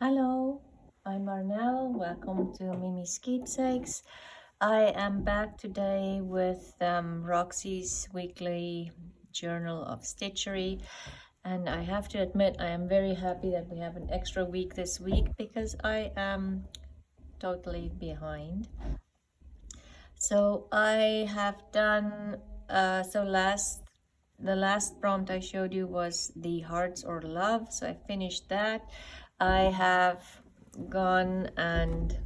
Hello, I'm Arnell. Welcome to Miemie's Keepsakes. I am back today with Roxy's weekly journal of Stitchery, and I have to admit I am very happy that we have an extra week this week because I am totally behind. So I have done the last prompt I showed you was the hearts or love, so I finished that. I have gone and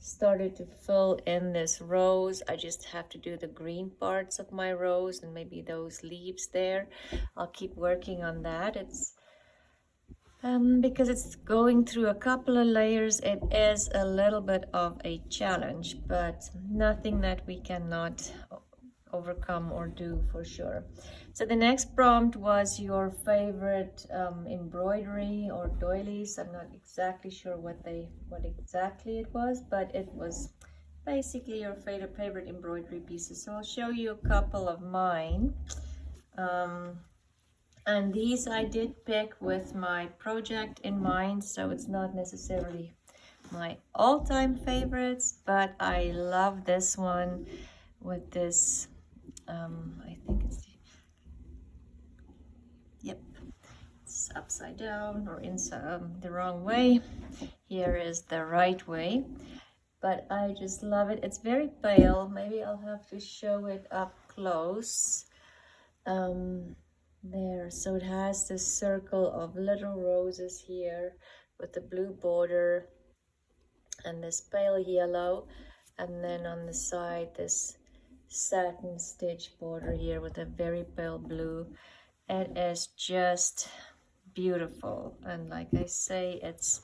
started to fill in this rose. I just have to do the green parts of my rose and maybe those leaves there. I'll keep working on that. It's because it's going through a couple of layers, it is a little bit of a challenge, but nothing that we cannot overcome or do for sure. So the next prompt was your favorite embroidery or doilies. I'm not exactly sure what exactly it was, but it was basically your favorite embroidery pieces. So I'll show you a couple of mine. And these I did pick with my project in mind, so it's not necessarily my all-time favorites, but I love this one with this, I think it's, yep, it's upside down or inside the wrong way. Here is the right way, but I just love it. It's very pale. Maybe I'll have to show it up close. There, so it has this circle of little roses here with the blue border and this pale yellow, and then on the side this satin stitch border here with a very pale blue. It is just beautiful, and like I say, it's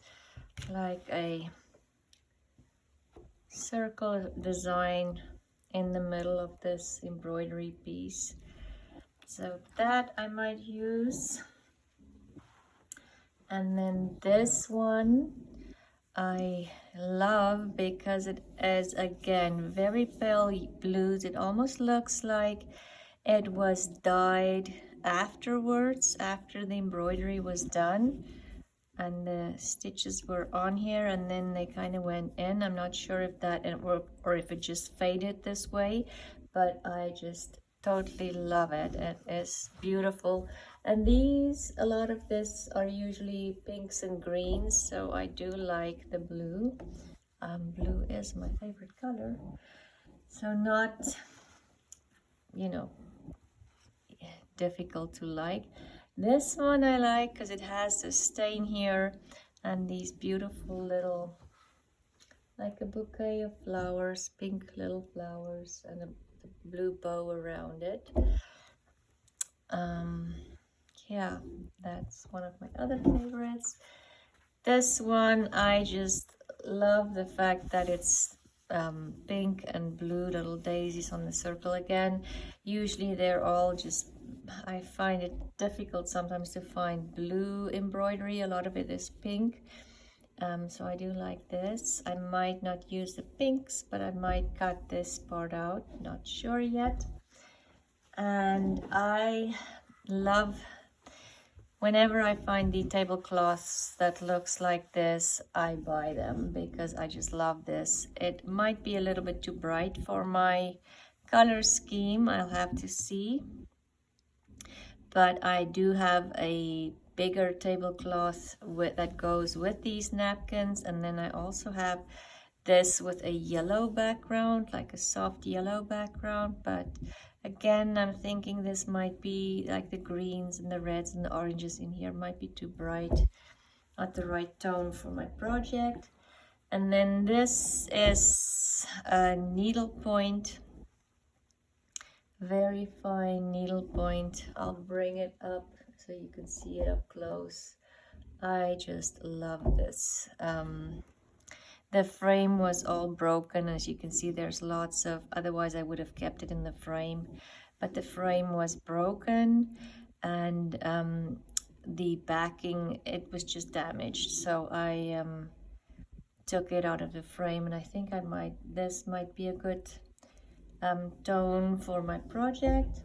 like a circle design in the middle of this embroidery piece. So that I might use. And then this one I love because it is again very pale blues. It almost looks like it was dyed afterwards, after the embroidery was done and the stitches were on here and then they kind of went in. I'm not sure if that or if it just faded this way, but I just totally love it. It is beautiful. And these, a lot of this are usually pinks and greens, so I do like the blue. Blue is my favorite color, so not, you know, difficult to like. This one I like because it has the stain here and these beautiful little, like a bouquet of flowers, pink little flowers, and a blue bow around it. Yeah, that's one of my other favorites. This one, I just love the fact that it's pink and blue little daisies on the circle again. Usually they're all just, I find it difficult sometimes to find blue embroidery. A lot of it is pink. So I do like this. I might not use the pinks, but I might cut this part out. Not sure yet. And I love, whenever I find the tablecloths that looks like this, I buy them because I just love this. It might be a little bit too bright for my color scheme. I'll have to see. But I do have a bigger tablecloth that goes with these napkins, and then I also have this with a yellow background, like a soft yellow background. But again, I'm thinking this might be like the greens and the reds and the oranges in here might be too bright, not the right tone for my project. And then this is a needlepoint, very fine needlepoint. I'll bring it up so you can see it up close. I just love this. The frame was all broken. As you can see, there's lots of, otherwise I would have kept it in the frame, but the frame was broken, and the backing, it was just damaged. So I took it out of the frame, and I think this might be a good tone for my project.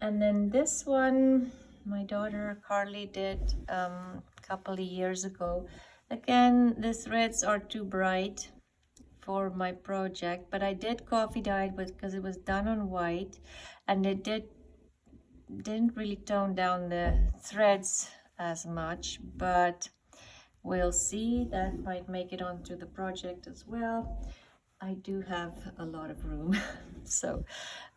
And then this one, my daughter Carly did couple of years ago. Again, the threads are too bright for my project, but I did coffee dye it because it was done on white, and it didn't really tone down the threads as much, but we'll see. That might make it onto the project as well. I do have a lot of room, so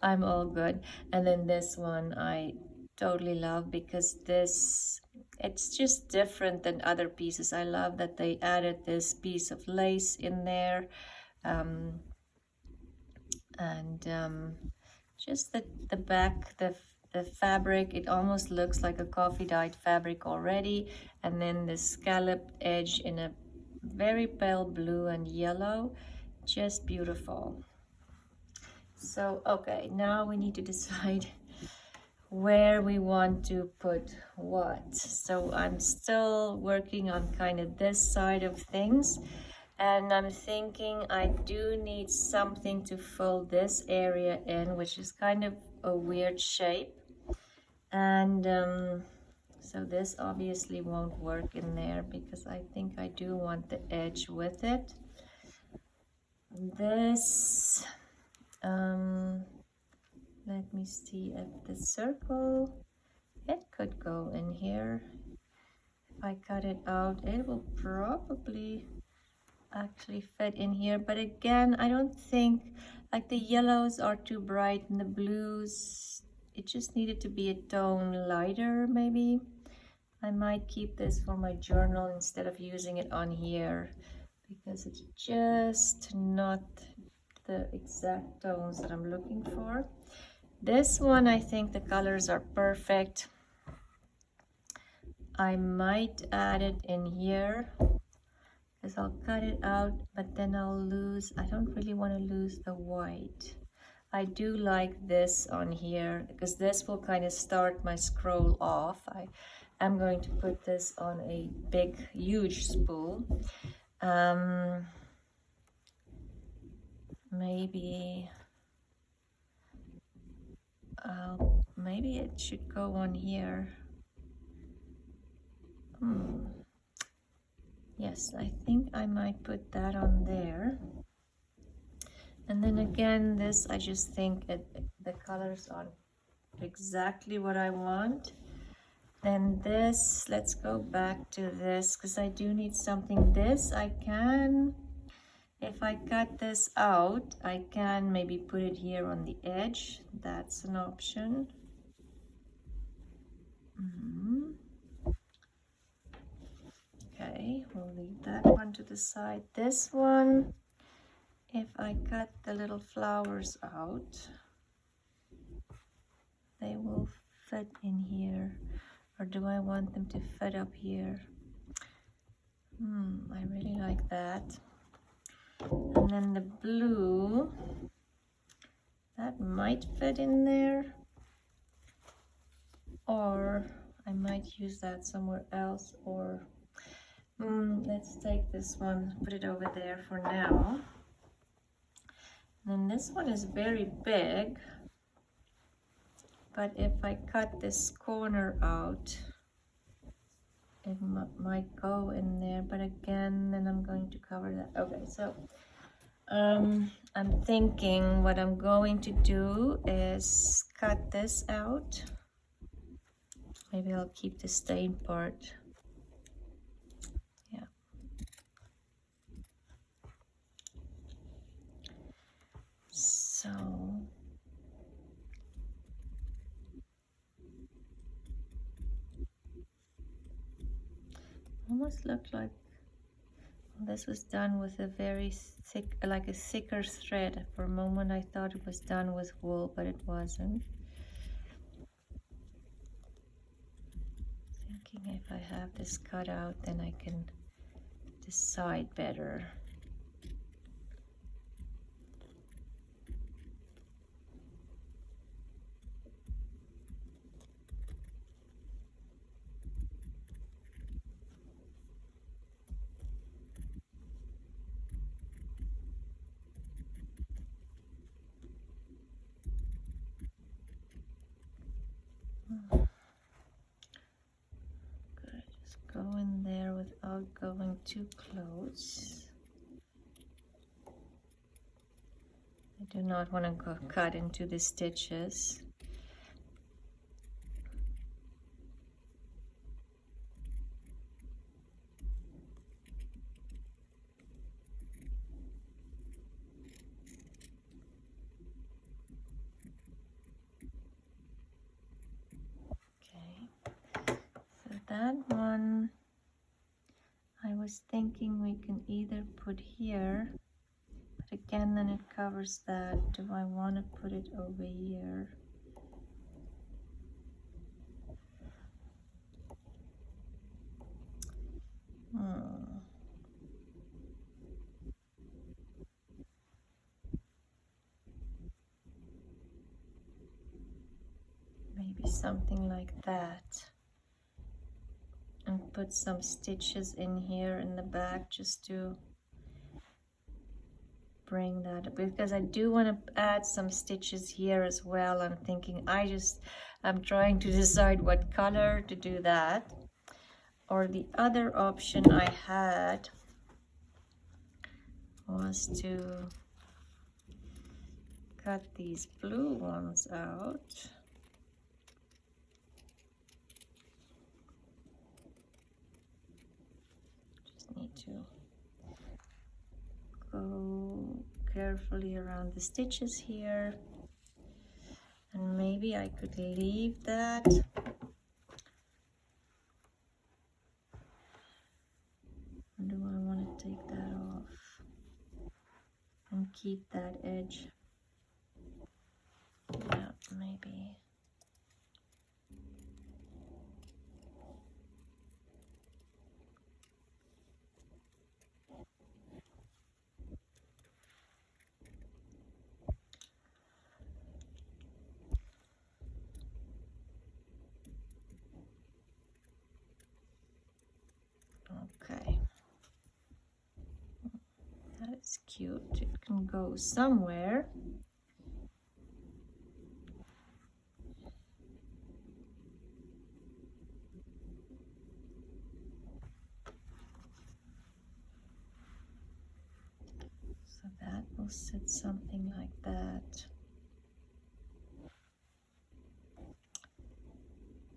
I'm all good. And then this one I totally love because it's just different than other pieces. I love that they added this piece of lace in there, just the back, the fabric, it almost looks like a coffee dyed fabric already, and then the scalloped edge in a very pale blue and yellow, just beautiful. So okay, now we need to decide where we want to put what. So I'm still working on kind of this side of things, and I'm thinking I do need something to fold this area in, which is kind of a weird shape. And so this obviously won't work in there because I think I do want the edge with it. This, let me see, at the circle, it could go in here. If I cut it out, it will probably actually fit in here, but again, I don't think, like, the yellows are too bright and the blues, it just needed to be a tone lighter. Maybe I might keep this for my journal instead of using it on here because it's just not the exact tones that I'm looking for. This one, I think the colors are perfect. I might add it in here because I'll cut it out, but then I'll lose, I don't really want to lose the white. I do like this on here because this will kind of start my scroll off. I am going to put this on a big, huge spool. Maybe it should go on here. Yes, I think I might put that on there. And then again, this, I just think the colors are exactly what I want. Then this, let's go back to this because I do need something. This I can, if I cut this out, I can maybe put it here on the edge. That's an option. Okay, we'll leave that one to the side. This one, if I cut the little flowers out, they will fit in here. Or do I want them to fit up here? I really like that. And then the blue, that might fit in there. Or I might use that somewhere else. Or let's take this one, put it over there for now. And then this one is very big. But if I cut this corner out, it might go in there, but again, then I'm going to cover that. Okay, so I'm thinking what I'm going to do is cut this out. Maybe I'll keep the stain part. Yeah. So almost looked like this was done with a very thick, like a thicker thread. For a moment I thought it was done with wool, but it wasn't. Thinking if I have this cut out, then I can decide better. Go in going too close. I do not want to go cut into the stitches. That one, I was thinking we can either put here, but again then it covers that. Do I want to put it over here? Maybe something like that. And put some stitches in here in the back just to bring that up, because I do want to add some stitches here as well. I'm thinking I'm trying to decide what color to do that. Or the other option I had was to cut these blue ones out. Need to go carefully around the stitches here, and maybe I could leave that. Or do I want to take that off and keep that edge? Yeah, maybe. Okay, that is cute. It can go somewhere. So that will sit something like that.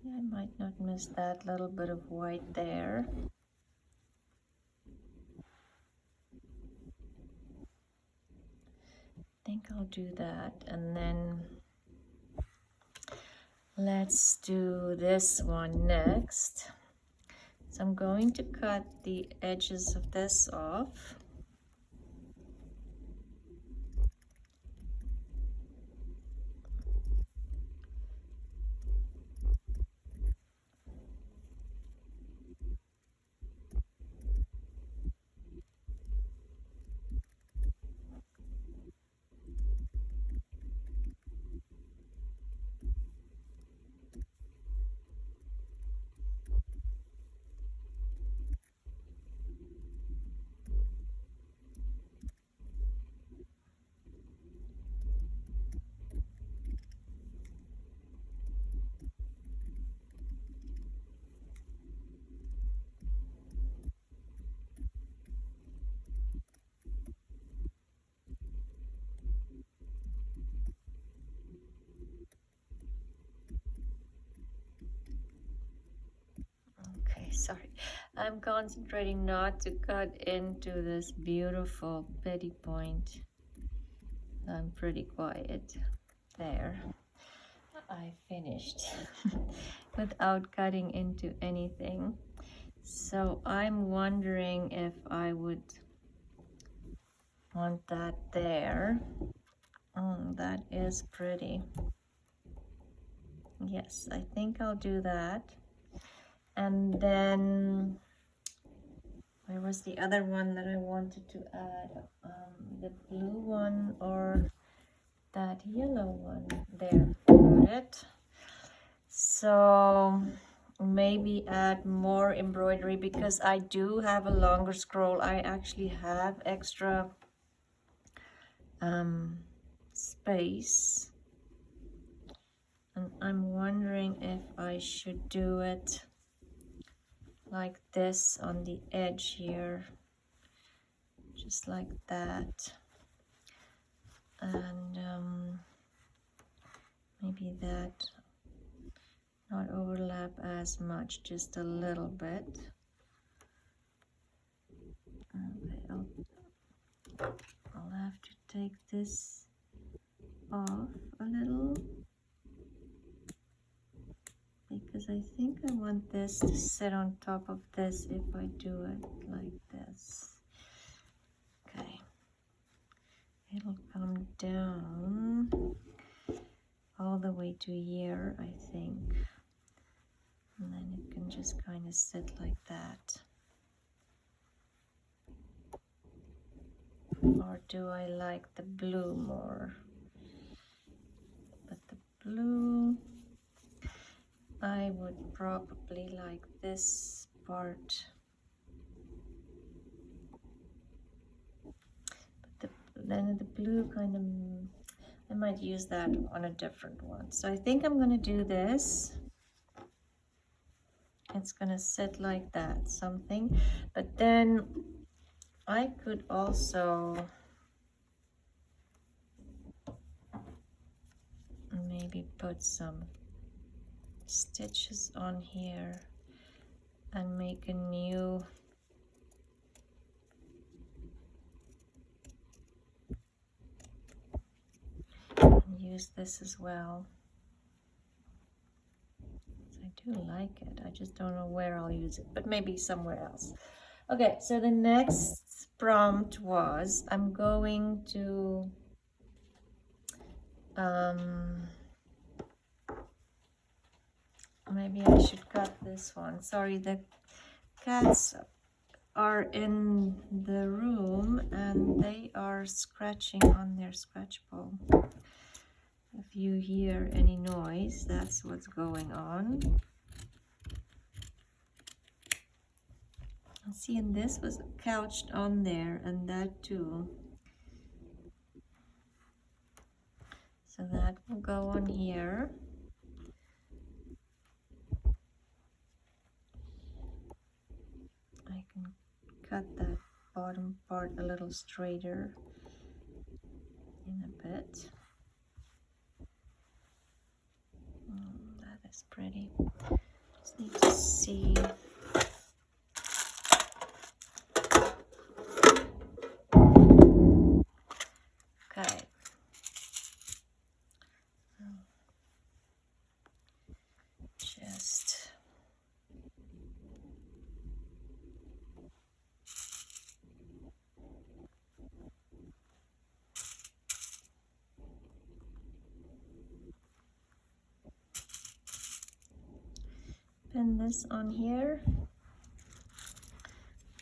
Yeah, I might not miss that little bit of white there. I think I'll do that, and then let's do this one next. So I'm going to cut the edges of this off. Sorry, I'm concentrating not to cut into this beautiful petty point. I'm pretty quiet. There, I finished without cutting into anything. So I'm wondering if I would want that there. That is pretty. Yes, I think I'll do that. And then, where was the other one that I wanted to add? The blue one or that yellow one? There, got it. So maybe add more embroidery, because I do have a longer scroll. I actually have extra space. And I'm wondering if I should do it like this on the edge here, just like that, and maybe that not overlap as much, just a little bit. Okay, I'll have to take this off a little, because I think I want this to sit on top of this if I do it like this. Okay, it'll come down all the way to here, I think, and then it can just kind of sit like that. Or do I like the blue more? But the blue, I would probably like this part. But then the blue kind of, I might use that on a different one. So I think I'm gonna do this. It's gonna sit like that, something. But then I could also maybe put some stitches on here and make a new and use this as well. I do like it, I just don't know where I'll use it, but maybe somewhere else. Okay, so the next prompt was I'm going to maybe I should cut this one. Sorry, the cats are in the room and they are scratching on their scratch pole. If you hear any noise, that's what's going on. See, and this was couched on there, and that too. So that will go on here. I can cut that bottom part a little straighter in a bit. That is pretty. Just need to see. Okay. Just pin this on here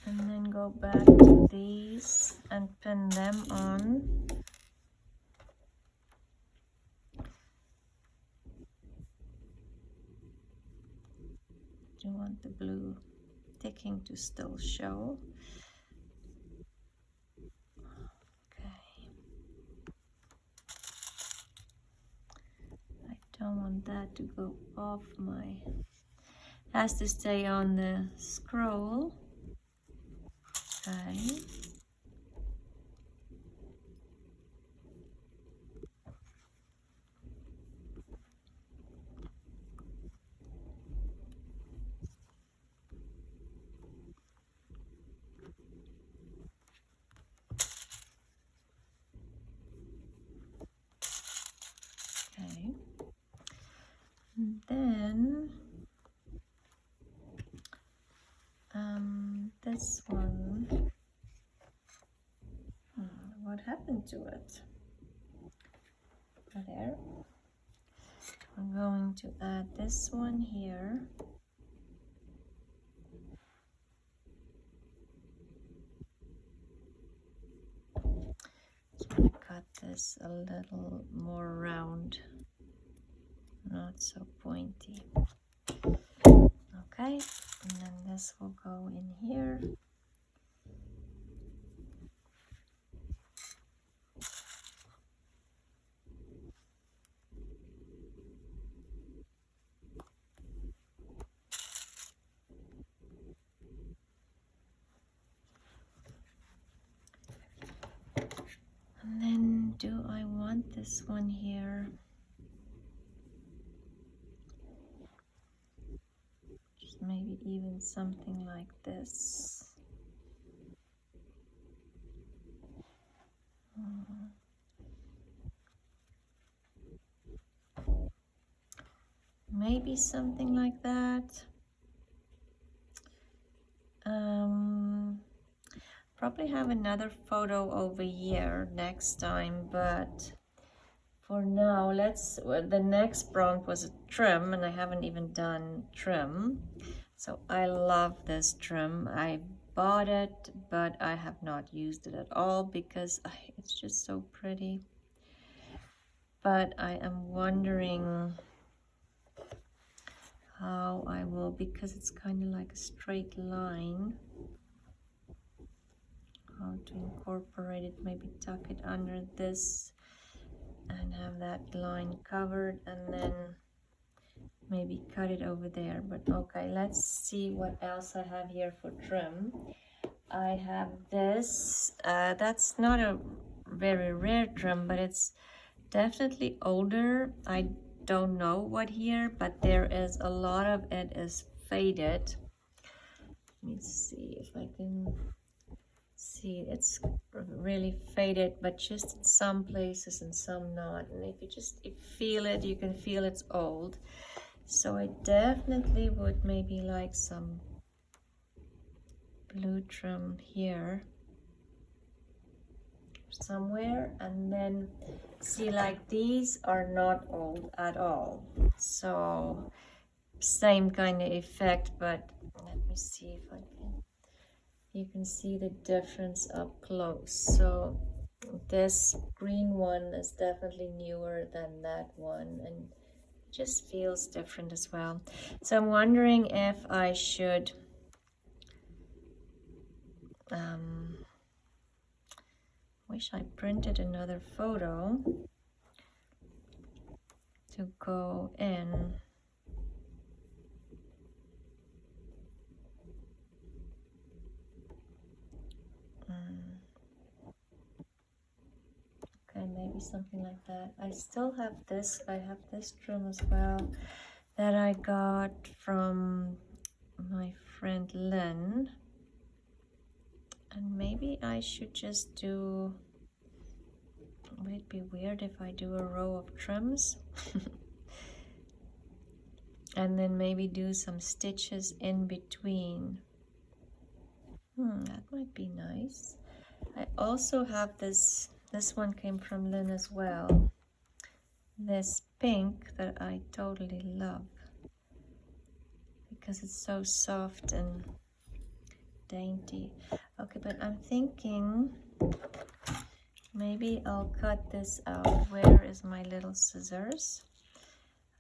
and then go back to these and pin them on. Do you want the blue ticking to still show? Okay. I don't want that to go off my, has to stay on the scroll. Okay. Okay. And then this one, what happened to it? There. I'm going to add this one here. Just want to cut this a little more round, not so pointy. Okay, and then this will go in here. do I want this one here? Just maybe even something like this. Maybe something like that. Probably have another photo over here next time, but for now, well, the next prompt was a trim, and I haven't even done trim. So I love this trim. I bought it, but I have not used it at all because it's just so pretty. But I am wondering how I will, because it's kind of like a straight line, how to incorporate it. Maybe tuck it under this and have that line covered, and then maybe cut it over there. But okay, let's see what else I have here for trim. I have this, that's not a very rare trim, but it's definitely older. I don't know what here, but there is a lot of it is faded. Let me see if I can see. It's really faded, but just in some places and some not. And if you feel it, you can feel it's old. So I definitely would maybe like some blue trim here somewhere, and then see, like, these are not old at all, so same kind of effect. But let me see if I can, you can see the difference up close. So this green one is definitely newer than that one, and just feels different as well. So I'm wondering if I should wish I printed another photo to go in. Okay, maybe something like that. I still have this. I have this trim as well that I got from my friend Lynn. And maybe I should just do, would it be weird if I do a row of trims? And then maybe do some stitches in between. That might be nice. I also have this one came from Lynn as well. This pink that I totally love because it's so soft and dainty. Okay, but I'm thinking maybe I'll cut this out. Where is my little scissors?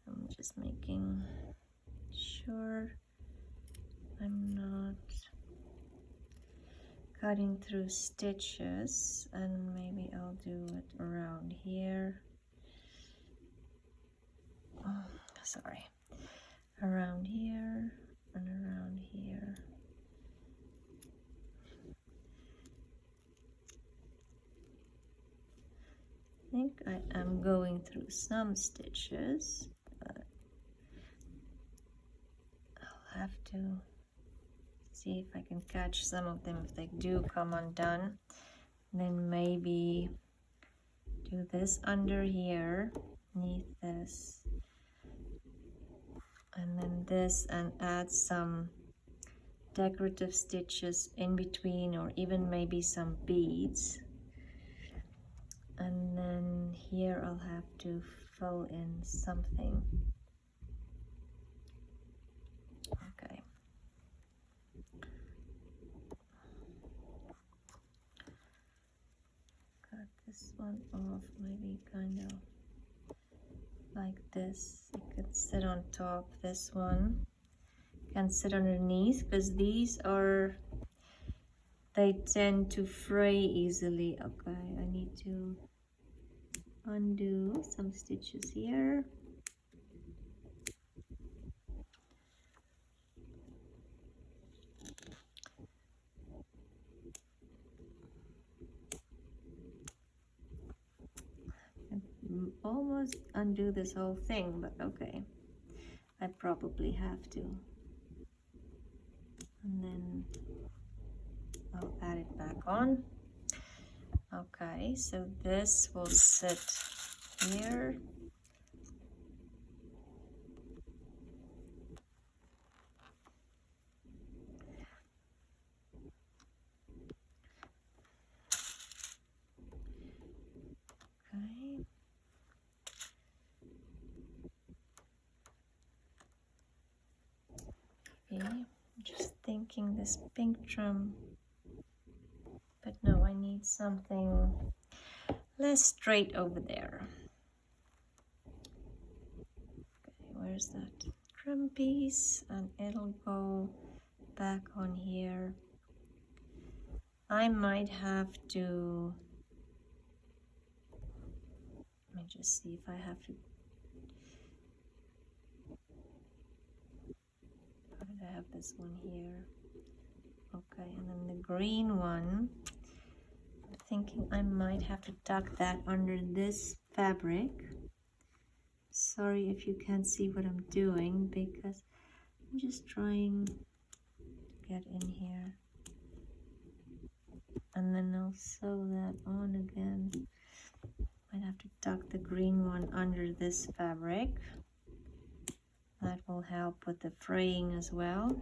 I'm just making sure I'm not cutting through stitches, and maybe I'll do it around here. Oh, sorry. Around here and around here. I think I am going through some stitches, but I'll have to see if I can catch some of them if they do come undone. Then maybe do this under here, beneath this, and then this, and add some decorative stitches in between, or even maybe some beads. And then here I'll have to fill in something. Okay. Cut this one off, maybe kind of like this. It could sit on top. This one can sit underneath, because these are, they tend to fray easily. Okay, I need to undo some stitches here. almost undo this whole thing, but okay, I probably have to. And then I'll add it back on. Okay, so this will sit here. Okay. Okay, I'm just thinking this pink drum, but no, I need something less straight over there. Okay, where's that drum piece? And it'll go back on here. I might have to, let me just see if I have to, how did I have this one here? Okay, and then the green one, I'm thinking I might have to tuck that under this fabric. Sorry if you can't see what I'm doing, because I'm just trying to get in here. And then I'll sew that on again. Might have to tuck the green one under this fabric. That will help with the fraying as well.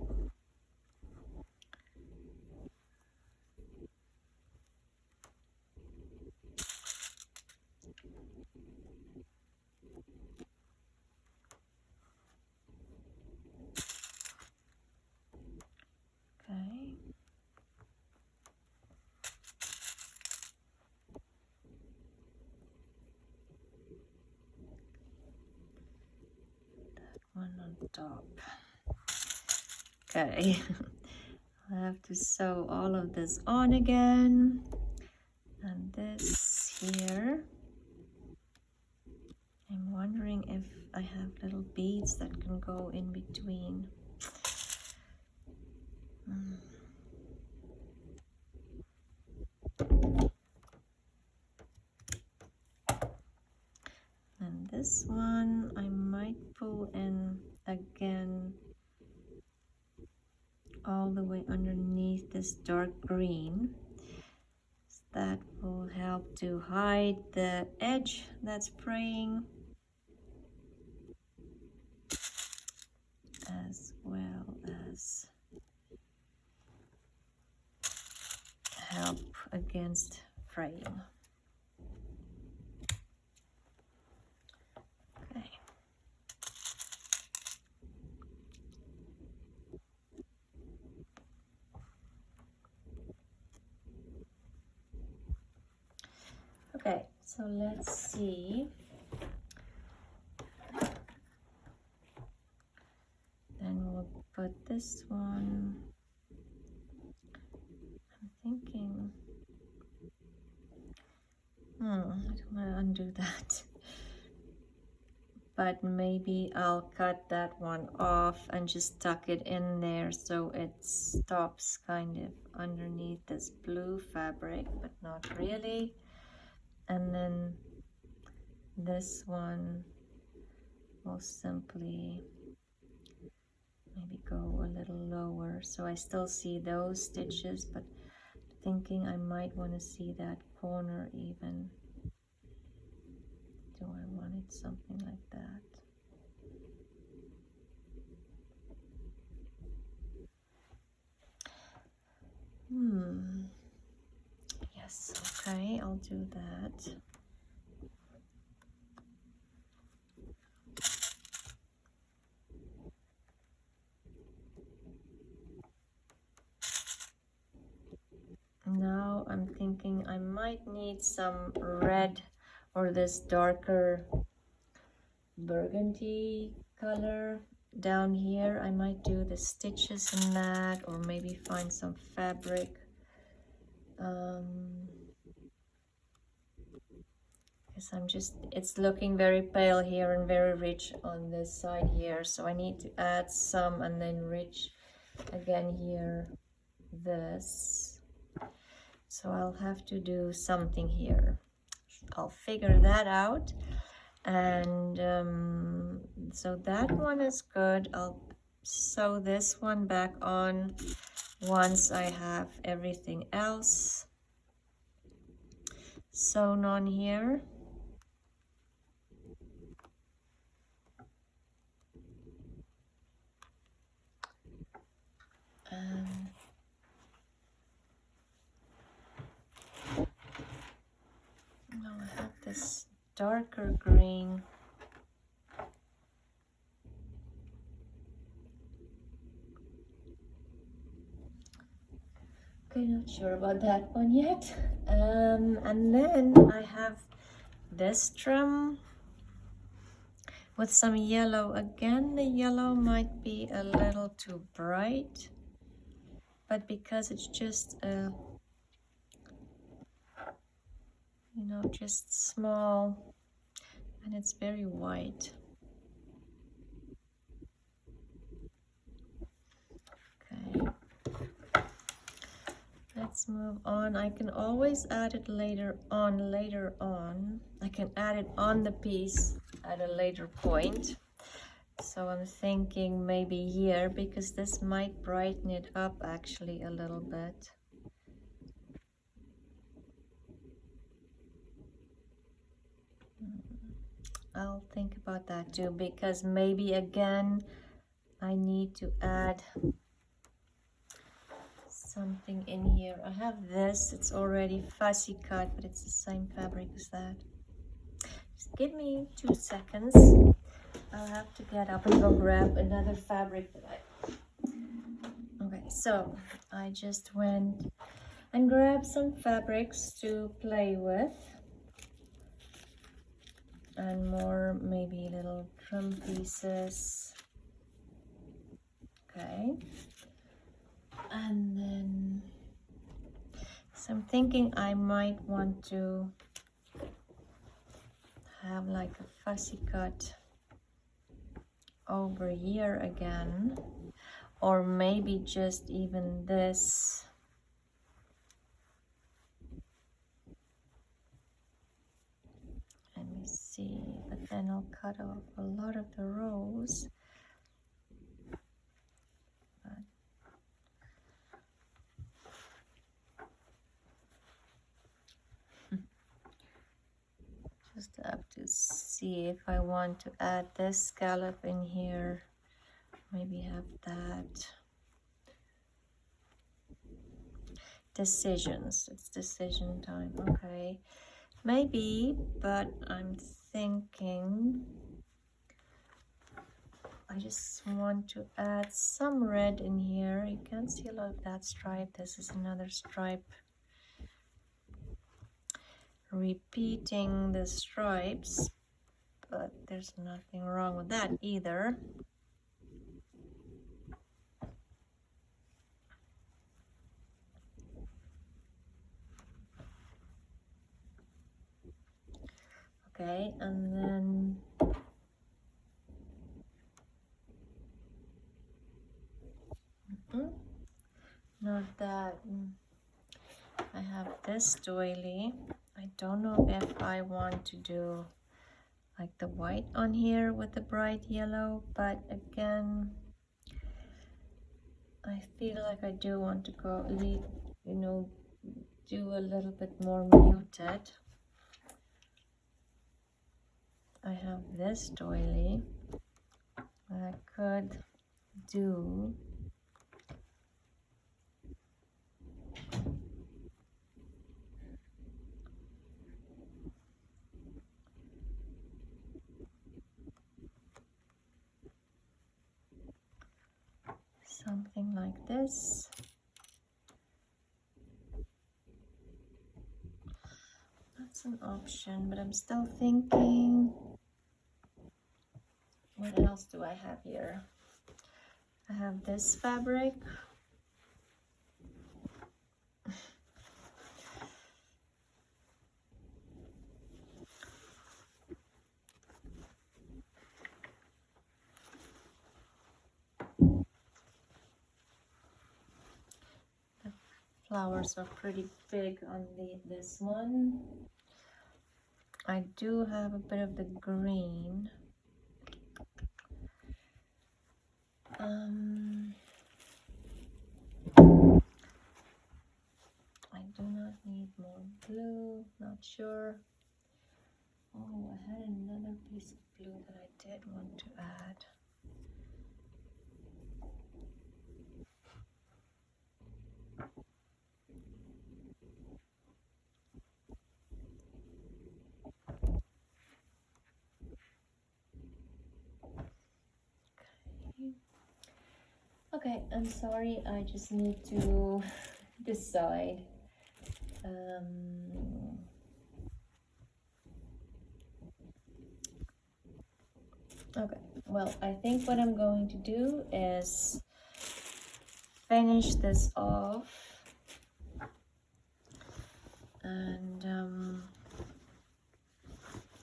Okay. That one on top. Okay. I have to sew all of this on again. And this here. I'm wondering if I have little beads that can go in between. And this one I might pull in again all the way underneath this dark green. That will help to hide the edge that's fraying, as well as help against fraying. Okay. Okay, so let's see. Then we'll put this one. I'm thinking, I don't want to undo that. But maybe I'll cut that one off and just tuck it in there so it stops kind of underneath this blue fabric, but not really. And then this one will simply maybe go a little lower, so I still see those stitches, but thinking I might want to see that corner even. Do I want it something like that? Yes, okay, I'll do that. Now I'm thinking I might need some red or this darker burgundy color down here. I might do the stitches in that, or maybe find some fabric. Because it's looking very pale here and very rich on this side here, so I need to add some and then rich again here, this. So I'll have to do something here. I'll figure that out. And so that one is good. I'll sew this one back on once I have everything else sewn on here. Now I have this darker green. Okay, not sure about that one yet. And then I have this trim with some yellow. Again, the yellow might be a little too bright, but because it's just a, you know, just small and it's very white. Okay, let's move on. I can always add it later on. I can add it on the piece at a later point. So I'm thinking maybe here, because this might brighten it up actually a little bit. I'll think about that too, because maybe again I need to add something in here. I have this, it's already fussy cut, but it's the same fabric as that. Just give me 2 seconds. I'll have to get up and go grab another fabric that I... Okay, so I just went and grabbed some fabrics to play with. And more maybe little trim pieces. Okay. And then, so I'm thinking I might want to have like a fussy cut over here again, or maybe just even this. Let me see, but then I'll cut off a lot of the rows. Just have to see if I want to add this scallop in here. Maybe have that. Decisions. It's decision time. Okay. Maybe, but I'm thinking I just want to add some red in here. You can't see a lot of that stripe. This is another stripe. Repeating the stripes, but there's nothing wrong with that either. Okay, and then not that. I have this doily. I don't know if I want to do like the white on here with the bright yellow, but again, I feel like I do want to go leave, you know, do a little bit more muted. I have this doily that I could do something like this. That's an option, but I'm still thinking, what else do I have here? I have this fabric. The flowers are pretty big on this one. I do have a bit of the green. I do not need more blue, not sure. Oh, I had another piece of blue that I did want to add. Okay, I'm sorry, I just need to decide. Okay, well, I think what I'm going to do is finish this off, and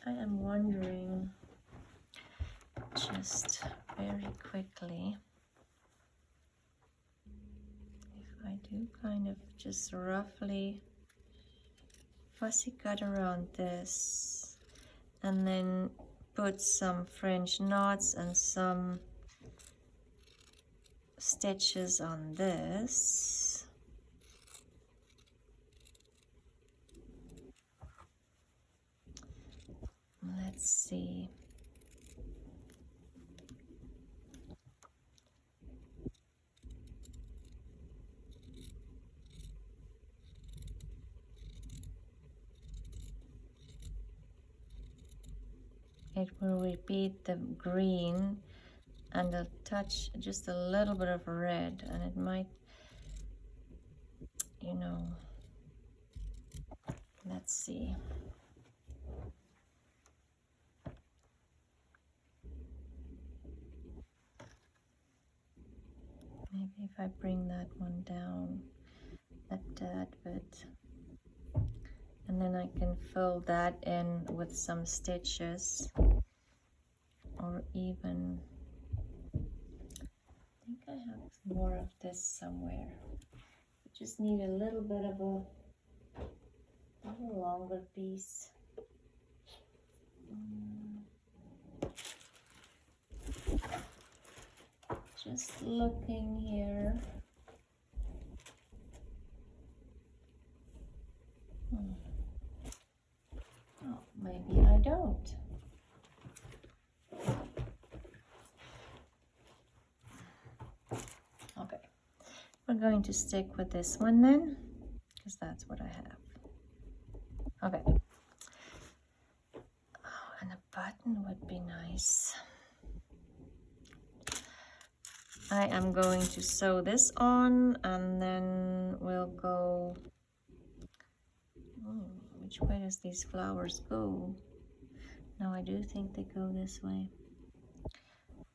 I am wondering just very quickly if I do kind of just roughly fussy cut around this and then put some French knots and some stitches on this. Let's see. It will repeat the green and a touch, just a little bit of red, and it might, you know, let's see. Maybe if I bring that one down a tad bit, and then I can fill that in with some stitches, or even, I think I have more of this somewhere. I just need a little bit of a little longer piece. Just looking here. Oh, maybe I don't. Okay, we're going to stick with this one then, because that's what I have. Okay. Oh, and a button would be nice. I am going to sew this on, and then we'll go, which way does these flowers go? No, I do think they go this way.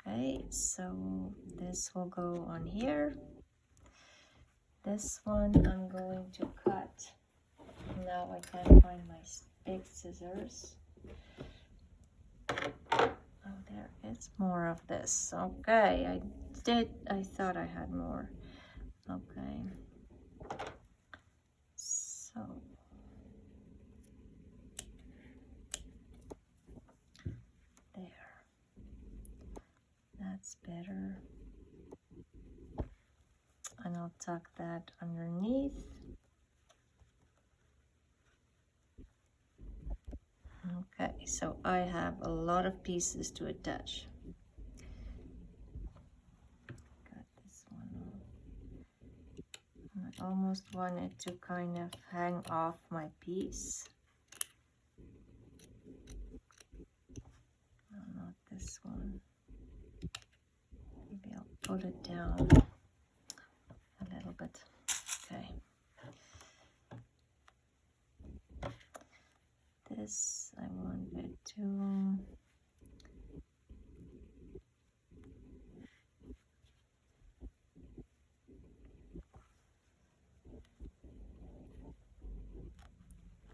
Okay, so this will go on here. This one I'm going to cut. Now I can't find my big scissors. Oh, there is more of this. Okay, I thought I had more. Okay. So there. That's better. And I'll tuck that underneath. Okay, so I have a lot of pieces to attach. Got this one on. I almost wanted to kind of hang off my piece. No, not this one. Maybe I'll pull it down a little bit. Okay. This I wanted to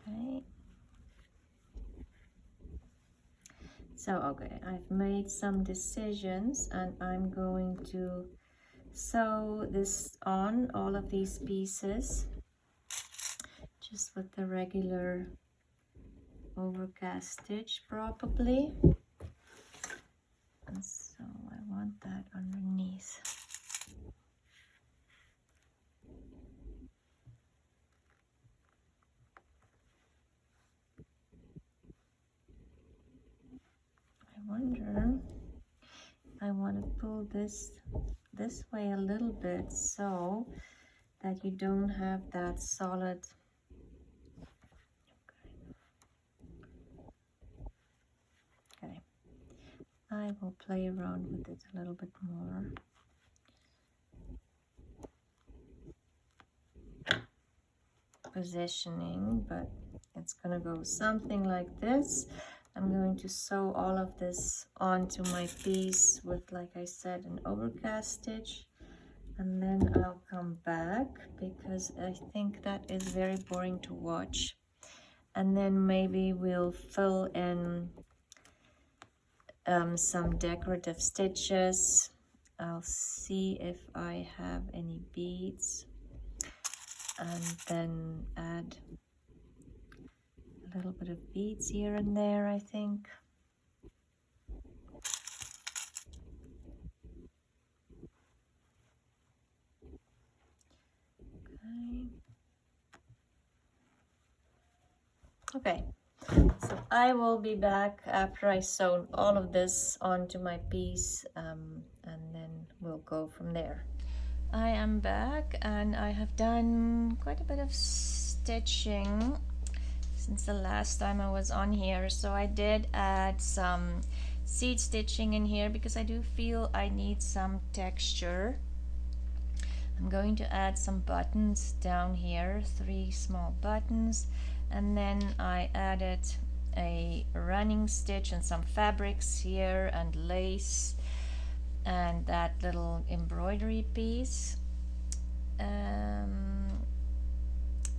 okay. So okay, I've made some decisions, and I'm going to sew this on, all of these pieces, just with the regular overcast stitch probably. And so I want that underneath. I wonder, I want to pull this way a little bit so that you don't have that solid. Okay, I will play around with it a little bit more. Positioning, but it's gonna go something like this. I'm going to sew all of this onto my piece with, like I said, an overcast stitch, and then I'll come back because I think that is very boring to watch. And then maybe we'll fill in some decorative stitches. I'll see if I have any beads, and then add a little bit of beads here and there, I think. Okay, so I will be back after I sew all of this onto my piece, and then we'll go from there. I am back and I have done quite a bit of stitching since the last time I was on here. So I did add some seed stitching in here because I do feel I need some texture. I'm going to add some buttons down here, 3 small buttons, and then I added a running stitch and some fabrics here and lace and that little embroidery piece.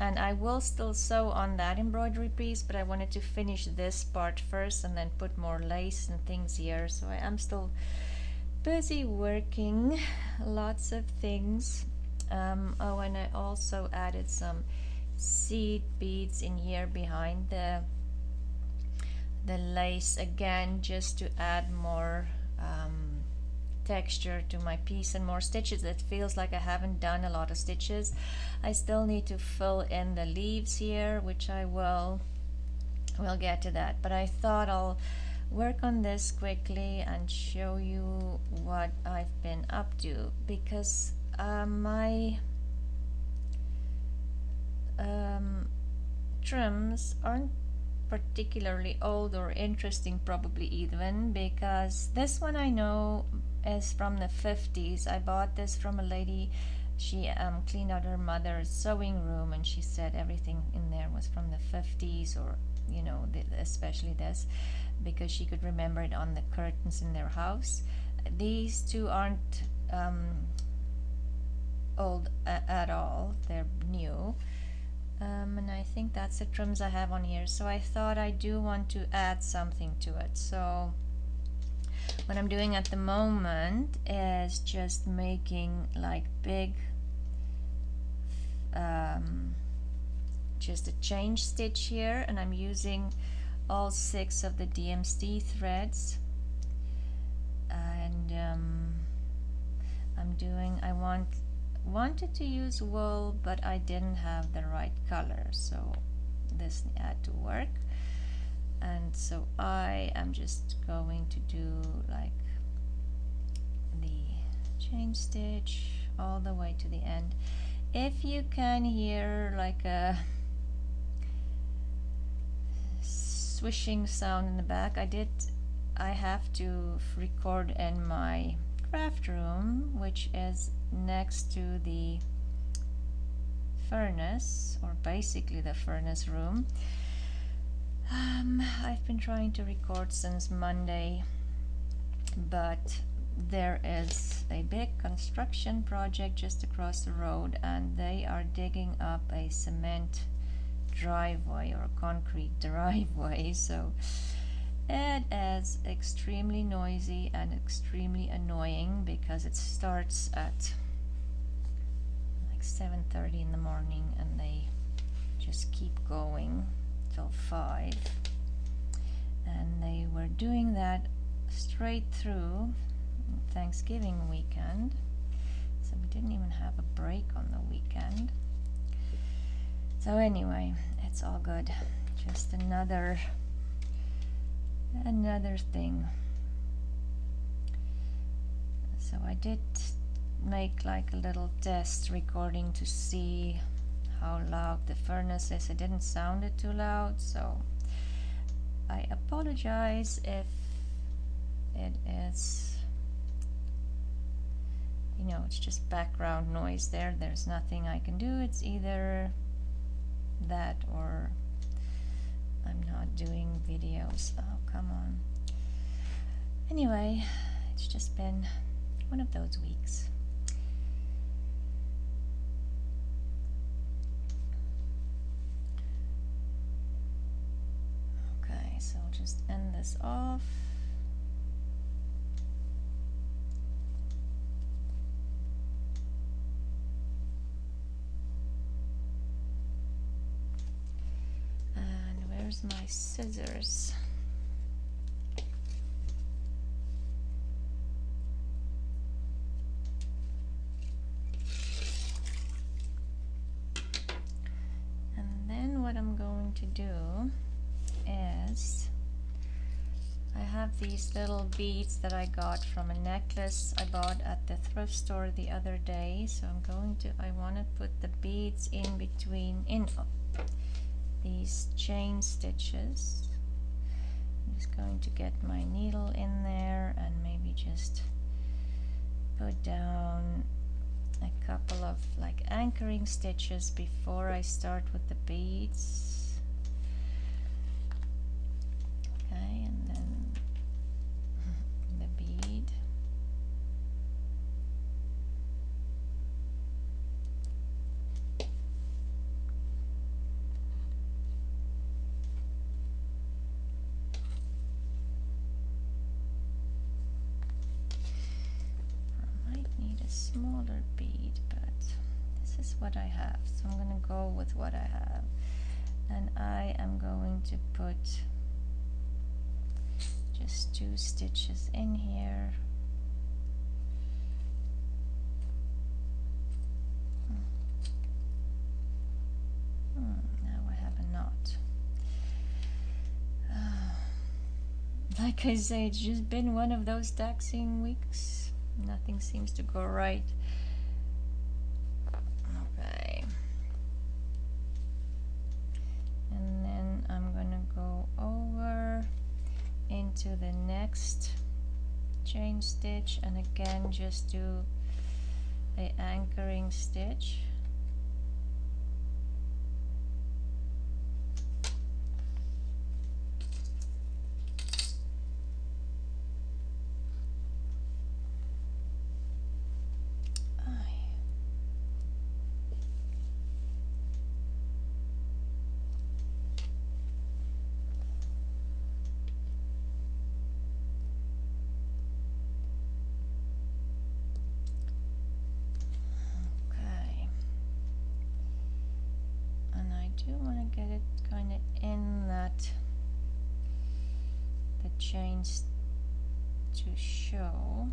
And I will still sew on that embroidery piece, but I wanted to finish this part first and then put more lace and things here. So I am still busy working lots of things. Oh, and I also added some seed beads in here behind the lace again, just to add more texture to my piece and more stitches. It feels like I haven't done a lot of stitches. I still need to fill in the leaves here, which I will. We'll get to that, but I thought I'll work on this quickly and show you what I've been up to, because my trims aren't particularly old or interesting, probably even, because this one I know is from the 50s. I bought this from a lady. She cleaned out her mother's sewing room, and she said everything in there was from the 50s, or you know, especially this, because she could remember it on the curtains in their house. These two aren't old at all, they're new. And I think that's the trims I have on here, so I thought I do want to add something to it. So what I'm doing at the moment is just making like big just a chain stitch here, and I'm using all 6 of the DMC threads, and I wanted to use wool, but I didn't have the right color, so this had to work. And so I am just going to do like the chain stitch all the way to the end. If you can hear like a swishing sound in the back, I have to record in my craft room, which is next to the furnace, or basically the furnace room. I've been trying to record since Monday, but there is a big construction project just across the road, and they are digging up a cement driveway or concrete driveway, so it is extremely noisy and extremely annoying because it starts at like 7:30 in the morning and they just keep going till 5. and they were doing that straight through Thanksgiving weekend, so we didn't even have a break on the weekend. So anyway, it's all good. Just another thing. So I did make like a little test recording to see how loud the furnace is. It didn't sound it too loud, so I apologize if it is, you know, it's just background noise there. There's nothing I can do. It's either that or I'm not doing videos. Oh, come on. Anyway, it's just been one of those weeks. Okay, so I'll just end this off. And where's my scissors? What I'm going to do is, I have these little beads that I got from a necklace I bought at the thrift store the other day. So I want to put the beads in between these chain stitches. I'm just going to get my needle in there and maybe just put down a couple of like anchoring stitches before I start with the beads. Okay, and then the bead. I might need a smaller bead, but this is what I have, so I'm going to go with what I have. And I am going to put just 2 stitches in here. Now I have a knot. Like I say, it's just been one of those taxing weeks. Nothing seems to go right. Okay. And then I'm gonna go over into the next chain stitch and again just do a anchoring stitch. I want to get it kind of in that the chains to show.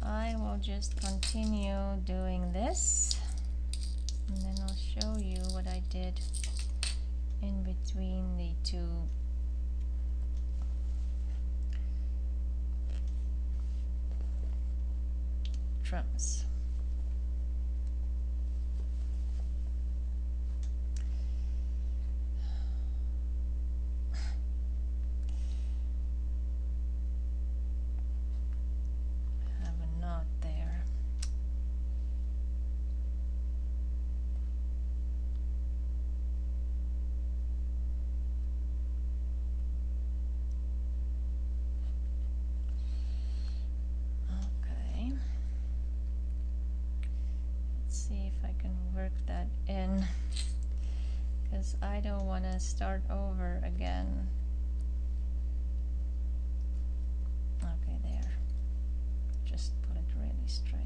I will just continue doing this and then I'll show you what I did in between the 2 trims. if I can work that in, because I don't want to start over again. Okay, there. Just pull it really straight.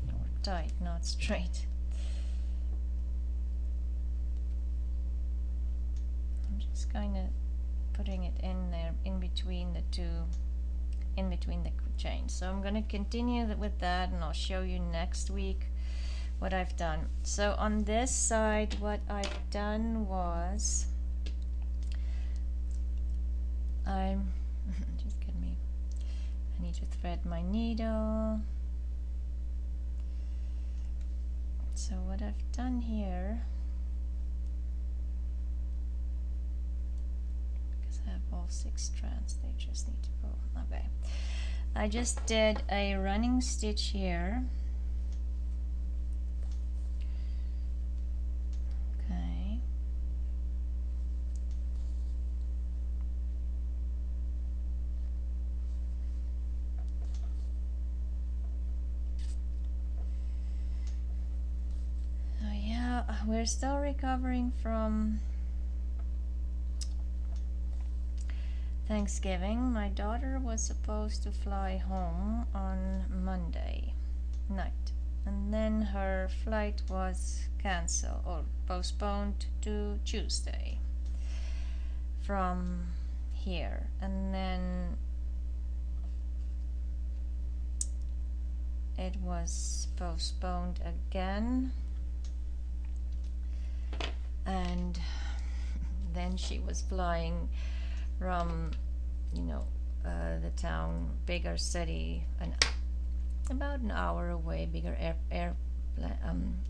Or tight, not straight. I'm just kind of putting it in there, in between the two, in between the chains. So I'm going to continue with that, and I'll show you next week what I've done. So on this side, what I've done was I'm just give me, I need to thread my needle. So what I've done here, because I have all 6 strands, they just need to go. Okay, I just did a running stitch here. Okay. Oh yeah, we're still recovering from Thanksgiving. My daughter was supposed to fly home on Monday night, and then her flight was canceled or postponed to Tuesday from here, and then it was postponed again, and then she was flying from, you know, the town, bigger city, about an hour away, bigger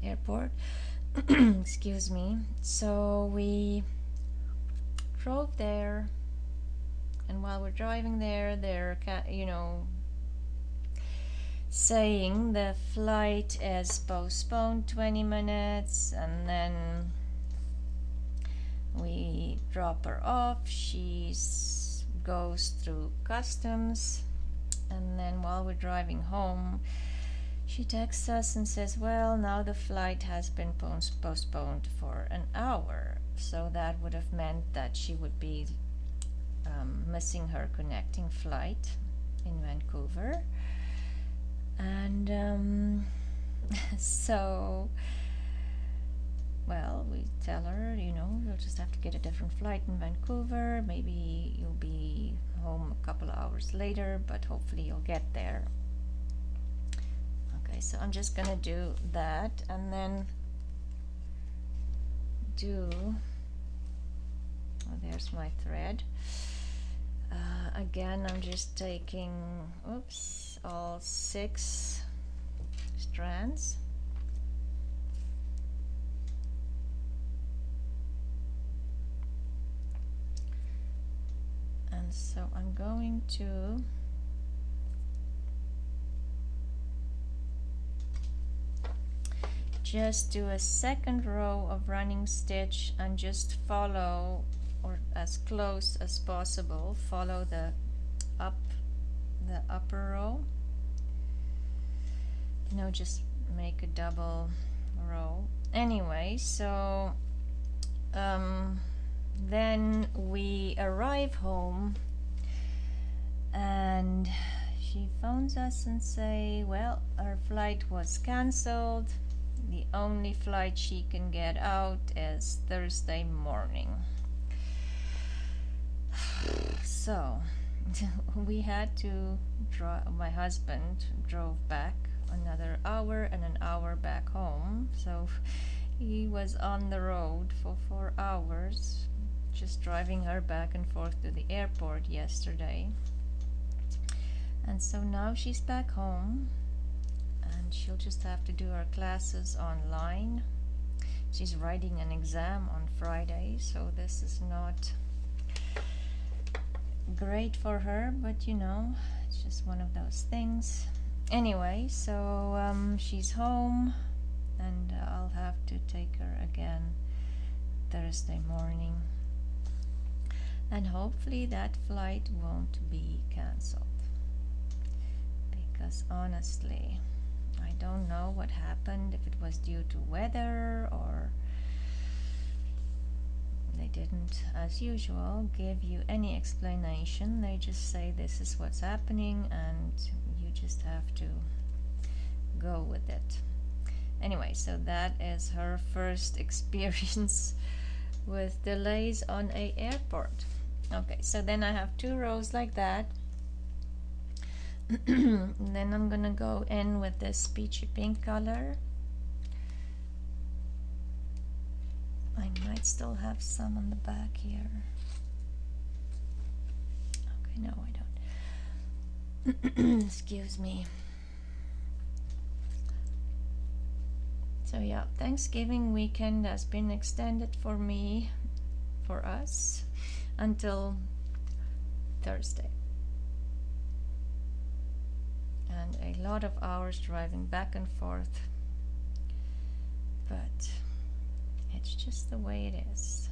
airport. Excuse me. So we drove there, and while we're driving there, they're saying the flight is postponed 20 minutes, and then we drop her off. She goes through customs, and then while we're driving home, she texts us and says, well, now the flight has been postponed for an hour. So that would have meant that she would be missing her connecting flight in Vancouver. And so, well, we tell her, you'll just have to get a different flight in Vancouver. Maybe you'll be home a couple of hours later, but hopefully you'll get there. Okay, so I'm just gonna do that, and then there's my thread. Again, I'm just taking, all 6 strands. And so I'm going to just do a second row of running stitch and just follow, or as close as possible, follow the upper row. Just make a double row. Anyway, so then we arrive home, and she phones us and say, well, our flight was cancelled. The only flight she can get out is Thursday morning. So we had to my husband drove back another hour and an hour back home. So he was on the road for 4 hours, just driving her back and forth to the airport yesterday. And so now she's back home, and she'll just have to do her classes online. She's writing an exam on Friday, so this is not great for her, but it's just one of those things. Anyway, so she's home, and I'll have to take her again Thursday morning, and hopefully that flight won't be cancelled, because honestly, I don't know what happened, if it was due to weather or they didn't, as usual, give you any explanation. They just say this is what's happening and you just have to go with it. Anyway, so that is her first experience with delays on a airport. Okay, so then I have 2 rows like that. And then I'm gonna go in with this peachy pink color. I might still have some on the back here. Okay, no, I don't. Excuse me. So yeah, Thanksgiving weekend has been extended for me, for us, until Thursday. And a lot of hours driving back and forth, but it's just the way it is.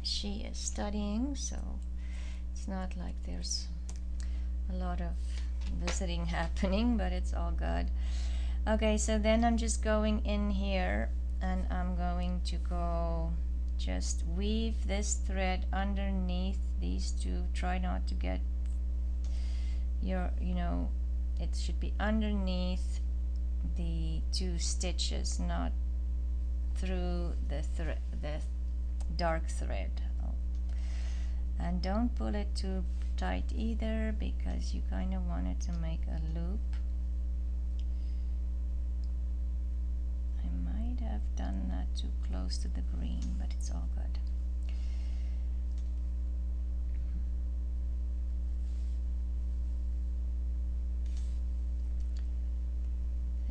She is studying, so it's not like there's a lot of visiting happening, but it's all good. Okay, so then I'm just going in here and I'm going to go just weave this thread underneath these 2. Try not to get your, it should be underneath the 2 stitches, not through the dark thread. And don't pull it too tight either, because you kind of want it to make a loop. I might have done that too close to the green, but it's all good.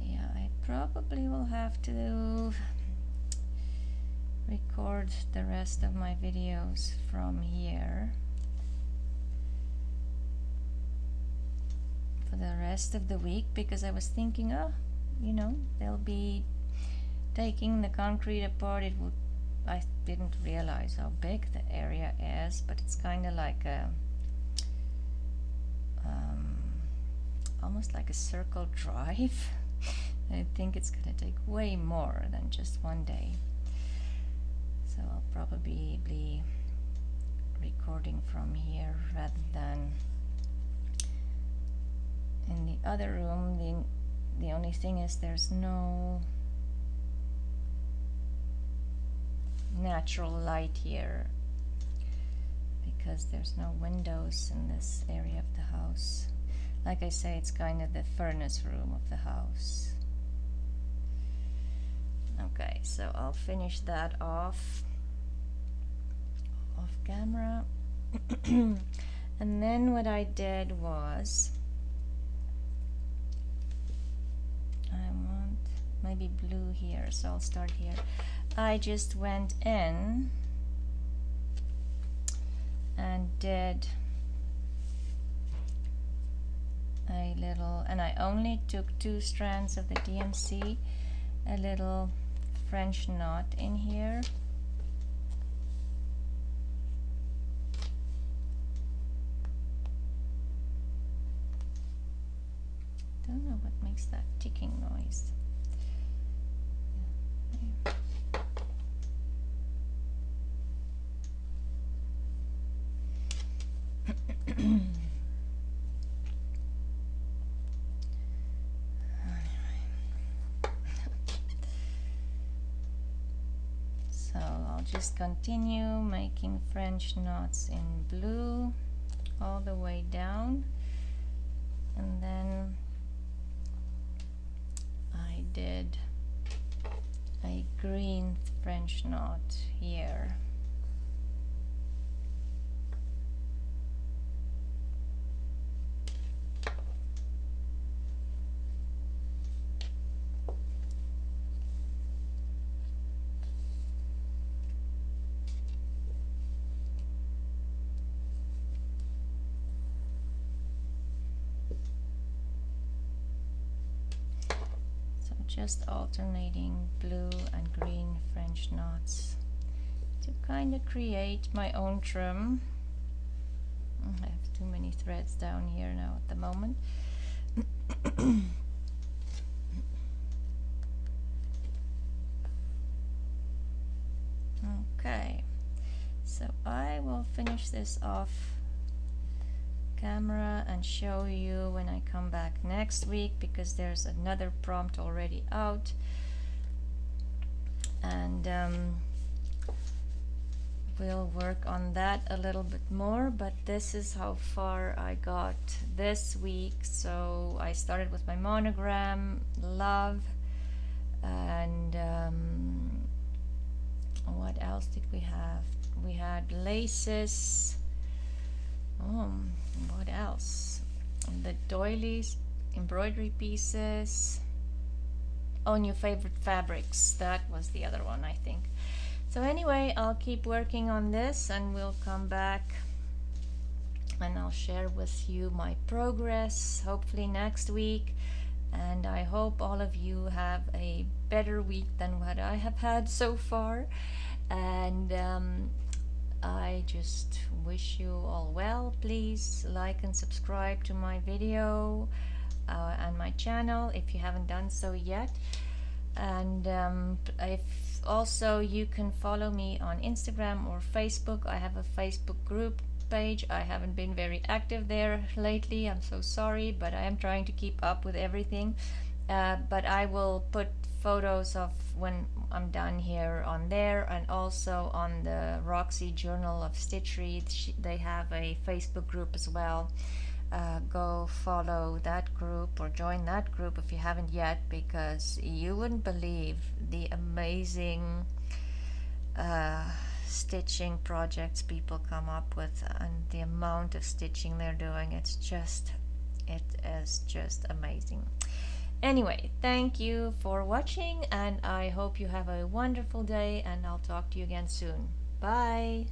Yeah, I probably will have to record the rest of my videos from here for the rest of the week, because I was thinking, they'll be taking the concrete apart. I didn't realize how big the area is, but it's kind of like a almost like a circle drive. I think it's gonna take way more than just one day. So I'll probably be recording from here rather than in the other room. The only thing is there's no natural light here because there's no windows in this area of the house. Like I say, it's kind of the furnace room of the house. Okay, so I'll finish that off camera. And then what I did was, I want maybe blue here, so I'll start here. I just went in and did a little, and I only took 2 strands of the DMC, a little French knot in here. Don't know what makes that ticking noise. So I'll just continue making French knots in blue all the way down, and then I did a green French knot here. Just alternating blue and green French knots to kind of create my own trim. I have too many threads down here now at the moment. Okay, so I will finish this off camera and show you when I come back next week, because there's another prompt already out, and we'll work on that a little bit more. But this is how far I got this week. So I started with my monogram, love, and what else did we have? We had laces. What else? The doilies, embroidery pieces. Oh, new favorite fabrics. That was the other one, I think. So anyway, I'll keep working on this, and we'll come back and I'll share with you my progress, hopefully next week. And I hope all of you have a better week than what I have had so far. And I just wish you all well. Please like and subscribe to my video and my channel if you haven't done so yet. And if also you can follow me on Instagram or Facebook. I have a Facebook group page. I haven't been very active there lately. I'm so sorry, but I am trying to keep up with everything. But I will put photos of when I'm done here on there, and also on the Roxy Journal of Stitchery. They have a Facebook group as well. Go follow that group or join that group if you haven't yet, because you wouldn't believe the amazing stitching projects people come up with, and the amount of stitching they're doing. It is just amazing. Anyway, thank you for watching, and I hope you have a wonderful day, and I'll talk to you again soon. Bye.